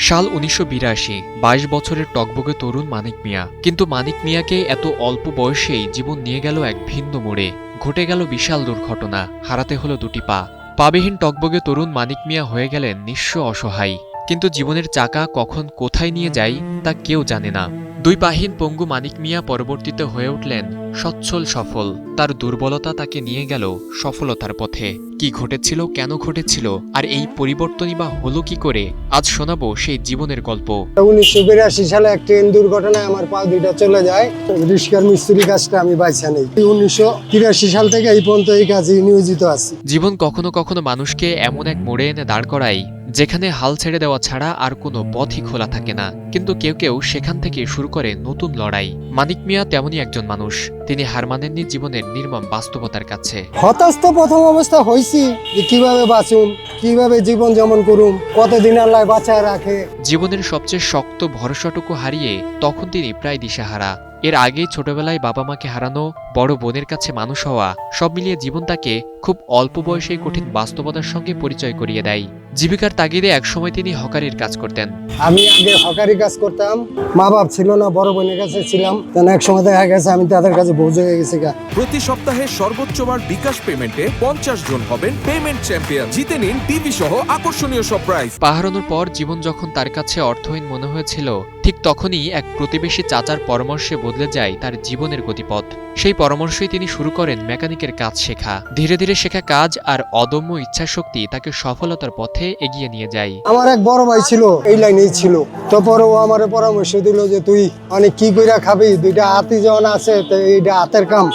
সাল ১৯৮২। ২২ বছরের টকবগে তরুণ মানিক মিয়া। কিন্তু মানিক মিয়াকে এত অল্প বয়সেই জীবন নিয়ে গেল এক ভিন্ন মোড়ে। ঘটে গেল বিশাল দুর্ঘটনা, হারাতে হলো দুটি পা। পাবিহীন টকবগে তরুণ মানিক মিয়া হয়ে গেলেন নিঃস্ব, অসহায়। কিন্তু জীবনের চাকা কখন কোথায় নিয়ে যায় তা কেউ জানে না। দুই পাহীন পঙ্গু মানিক মিয়া পরবর্তীতে হয়ে উঠলেন সচ্ছল, সফল। তার দুর্বলতা তাকে নিয়ে গেল সফলতার পথে। কি ঘটেছিল, কেন ঘটেছিল, আর এই পরিবর্তনই বা হলো কি করে, আজ শোনাবো সেই জীবনের গল্প। ১৯৮২ সালে এক ট্রেন দুর্ঘটনায় আমার পা দুইটা চলে যায়। রিস্কার মিস্ত্রি কাজটা আমি বাইছা নেই। ১৯৮৩ সাল থেকে এই পর্যন্ত এই কাজে নিয়োজিত আছি। জীবন কখনো কখনো মানুষকে এমন এক মোড়ে এনে দাঁড় করায় যেখানে হাল ছেড়ে দেওয়া ছাড়া আর কোনো পথই খোলা থাকে না। কিন্তু কেউ কেউ সেখান থেকে শুরু করে নতুন লড়াই। মানিক মিয়া তেমনই একজন মানুষ। তিনি হার মানেননি জীবনের নির্মম বাস্তবতার কাছে। হতাশ তো প্রথম অবস্থা হয়েছি যে কিভাবে বাঁচুম, কিভাবে জীবন যেমন করুম, কতদিন আল্লাহ বাঁচায় রাখে। জীবনের সবচেয়ে শক্ত ভরসাটুকু হারিয়ে তখন তিনি প্রায় দিশাহারা। এর আগেই ছোটবেলায় বাবা মাকে হারানো, বড় বোনের কাছে মানুষ হওয়া, সব মিলিয়ে জীবন তাকে খুব অল্প বয়সেই কঠিন বাস্তবতার সঙ্গে পরিচয় করিয়ে দেয়। জীবিকার তাগিদে একসময় তিনি হকারির কাজ করতেন। আমি আগে হকারি কাজ করতাম, মা বাপ ছিল না, বড় বোনের কাছে ছিলাম। এক সময় দেখা গেছে আমি তাদের কাছে বোঝ হয়ে গেছি। প্রতি সপ্তাহে সর্বোচ্চবার বিকাশ পেমেন্টে 50 জন হবেন পেমেন্ট চ্যাম্পিয়ন। জিতে নিন টিভি সহ আকর্ষণীয় সব প্রাইজ। পা হারানোর পর জীবন যখন তার কাছে অর্থহীন মনে হয়েছিল, ঠিক তখনই এক প্রতিবেশী চাচার পরামর্শে বদলে যায় তার জীবনের গতিপথ। সেই পরামর্শই তিনি শুরু করেন মেকানিকের কাজ শেখা। ধীরে ধীরে শেখা কাজ আর অদম্য ইচ্ছাশক্তি তাকে সফলতার পথে এগিয়ে নিয়ে যায়। আমার এক বড় ভাই ছিল, এই লাইনেই ছিল। তারপরে ও আমার পরামর্শ দিল যে তুই অনেক কি কইরা খাবি, দুইটা হাতি যখন আছে তো এইটা হাতের কাম,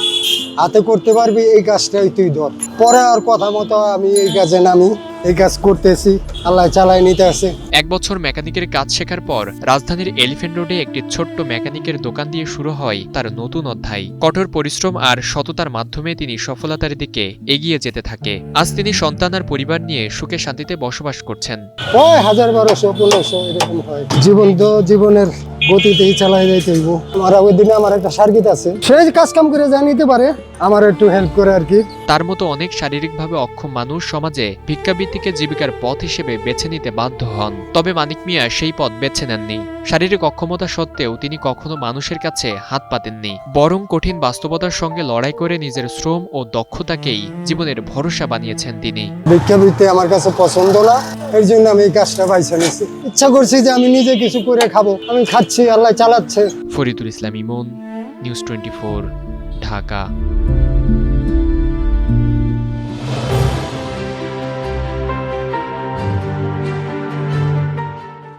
হাতে করতে পারবি, এই কাজটাই তুই ধর। পরে আর কথা মতো আমি এই কাজে নামি, এই কাজ করতেছি, আল্লাহ চালাই নিতে আছে। 1 বছর মেকানিকের কাজ শেখার পর রাজধানীর এলিফ্যান্ট রোডে একটি ছোট্ট মেকানিকের দোকান দিয়ে শুরু হয় তার নতুন অধ্যায়। কঠোর পরিশ্রম আর সততার মাধ্যমে তিনি সফলতার দিকে এগিয়ে যেতে থাকে। আজ তিনি সন্তান আর পরিবার নিয়ে সুখে শান্তিতে বসবাস করছেন। ওই ১,০০০-১৫০০ এরকম হয়। জীবন তো জীবনের গতিতেই চালাই যাইতে হইব। আমার ওই দিনে আমার একটা সার্কিট আছে, সেই কাজ কাম করে যা নিতে পারে আমার একটু হেল্প করে আর কি। তার মতো অনেক শারীরিকভাবে অক্ষম মানুষ সমাজে ভিক্ষাবৃত্তিকে জীবিকার পথ হিসেবে বেছে নিতে বাধ্য হন। তবে মানিক মিয়া সেই পথ বেছে নেননি। শারীরিক অক্ষমতা সত্ত্বেও তিনি কখনো মানুষের কাছে হাত পাতেননি, বরং কঠিন বাস্তবতার সঙ্গে লড়াই করে নিজের শ্রম ও দক্ষতাকেই জীবনের ভরসা বানিয়েছেন তিনি। ভিক্ষাবৃত্তি আমার কাছে পছন্দ না, এর জন্য আমি এই কাজটা বাইছে নিয়েছি। ইচ্ছা করছি যে আমি নিজে কিছু করে খাবো, আমি খাচ্ছি, আল্লাহ চালাচ্ছে। ফরিদুল ইসলাম ইমন, নিউজ 24, ঢাকা।